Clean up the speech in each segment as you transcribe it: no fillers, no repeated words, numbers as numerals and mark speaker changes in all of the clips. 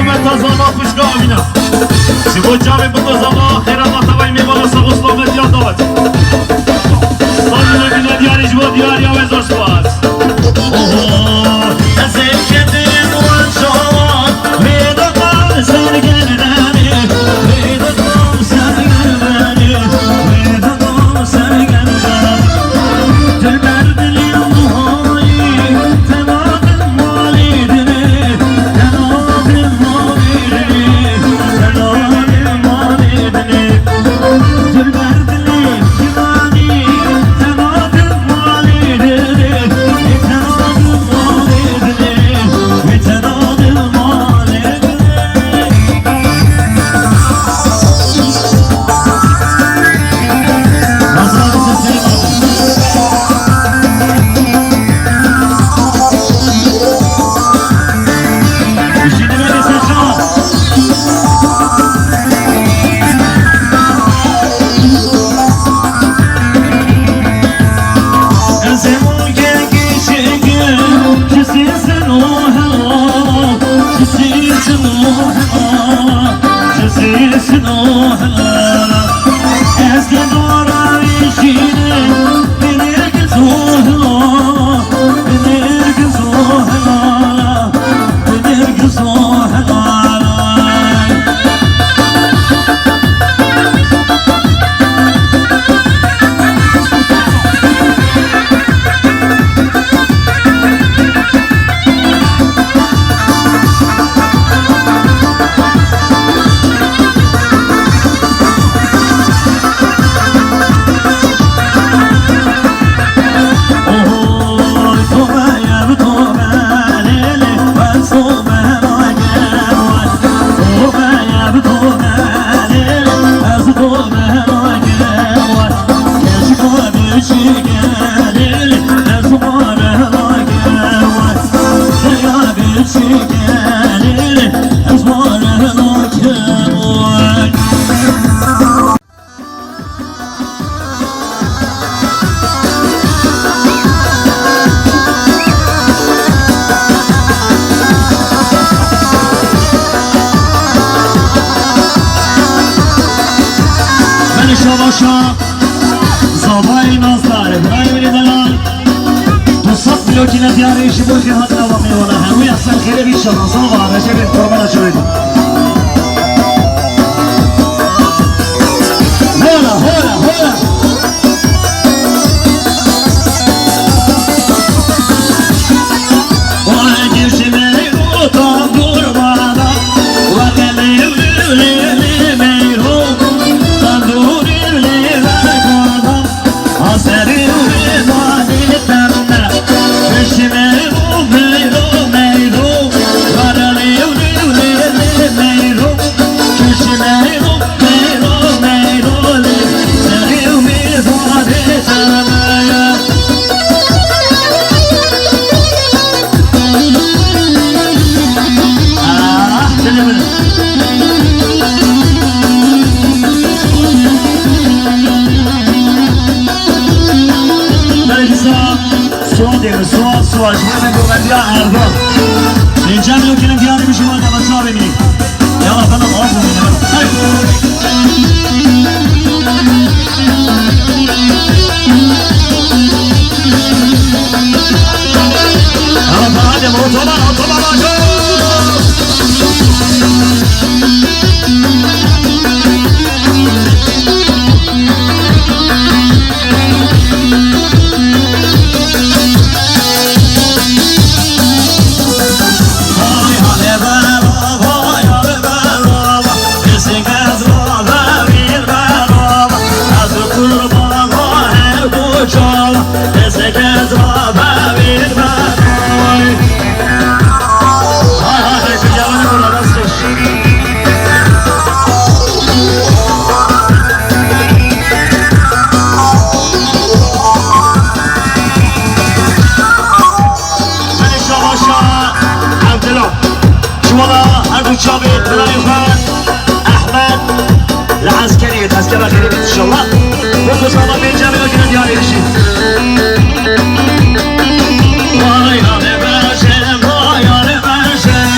Speaker 1: متازانا خوشگاه بینم سیبو جامی بندازانا خیرات آتوای میبالا ساقوسلام دیار داد سالی نبینه دیاریش با دیار یا وزار سواز از این کتیم و شما میدادم سرگردنی میدادم سرگردنی میدادم سرگردنی دل بردلی موهایی تنادم مالی دلی تنادم مالی دلی تنادم مالی دلی دل بردلی جوانی تنادم مالی دلی تنادم مالی دلی تنادم مالی دلی شباشا زابای نازدار برای بری دلال 200 بلوکی ندیاریشی بوشی حد نوا میوانه هموی اصلا خیلی بیشتر زابا رجب قربان شوید هولا هولا هولا وعجبش میرو تا قربانا وقلی ولی میرو سواج من گوگندیا ارباب اینجا میکنیم دیاری میشیم آقا بچه ها ببینیم یالا فنم آب ببینیم اما بعدم اتوبان باشو شابيت بلايفان احمد العسكري تذكره خيريه ان شاء الله وخصوصا من جامعه الجنة ديالي الشيء واي يا باشا واي يا باشا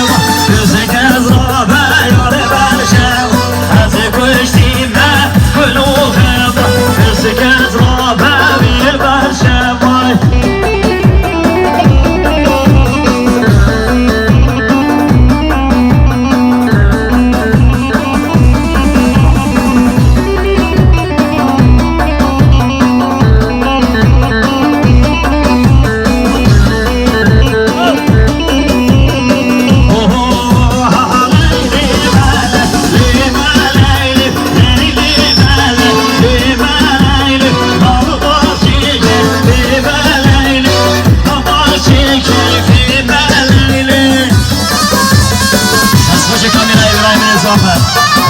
Speaker 1: مسافر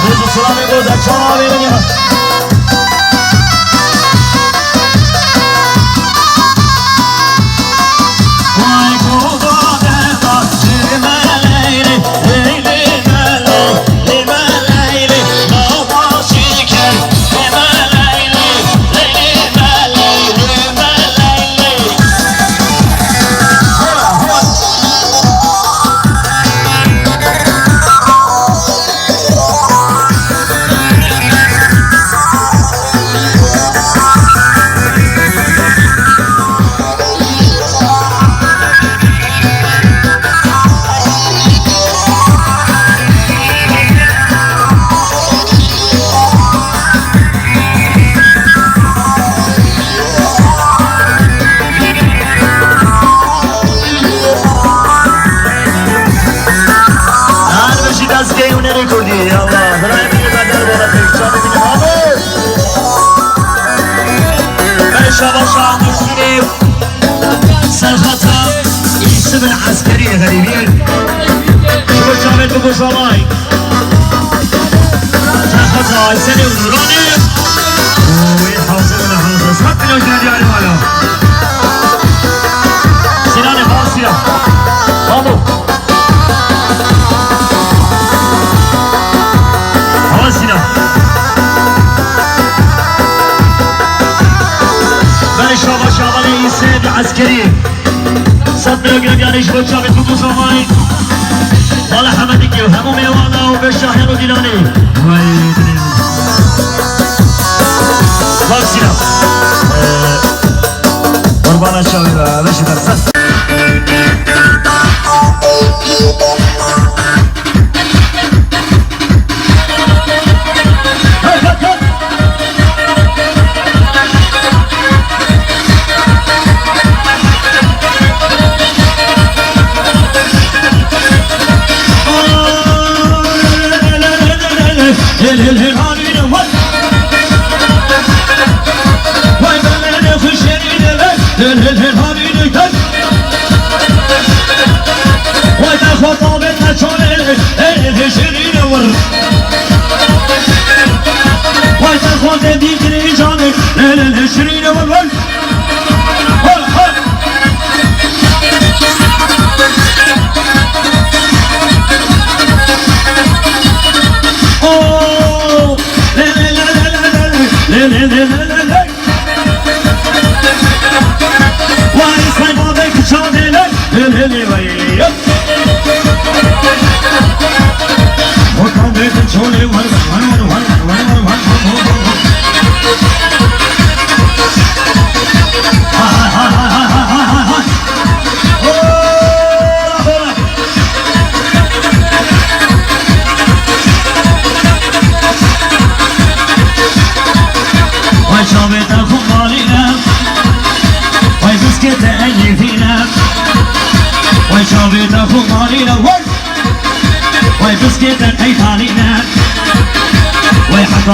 Speaker 1: روز السلامي بود اكشان بيني العسكرية غريبين شو الشامل بقو صلاي تاخذها السنة ونوراني ويتحوصل من حوصل صحب لو جنادي على مالا سناني فارسية بابو هوا سنان بل شابا شابا ليسيد العسكرية صد بلوغ يعني شبه شابت بقو صلاي والا حمدك وهمو ميوانا وبالشاحن وديلاني ويدني فارسينا قربان الشاوي باشي درسات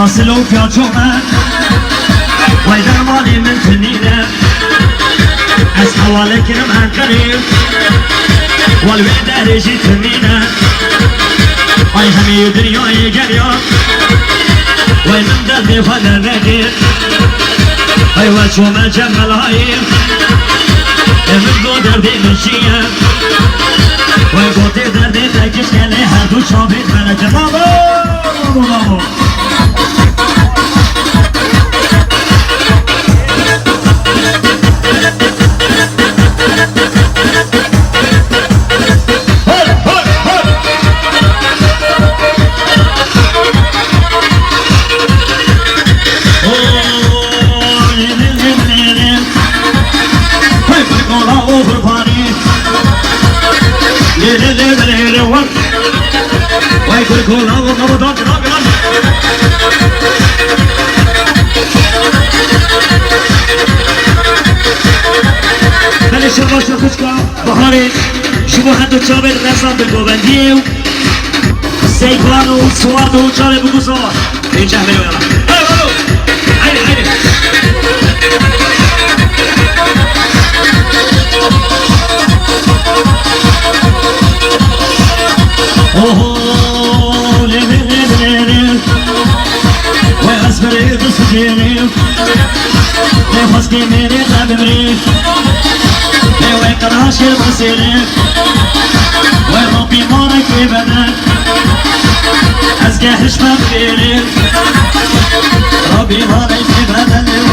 Speaker 1: واصلوا في عجومة وإذا مالي من تنينة أسحى ولكن من قريب والويدة رجي تنينة أي همي دنيا يقريا ومن دلني فلا نقير أي وجومة جمل هايم من قدر دي مشية وقوتي دردي تكش كالي هدو شابين من جمالو بحاري شبو حدو چابل رسان بالگوبندیو سیکوانو سواردو چاره بگو سوار این چه بلو یالا haydi haydi oho le le le واسدي مني خبمري وين كراش المسيري وين ربي مارك بدك أزكى حشمة بخيري ربي مارك بدك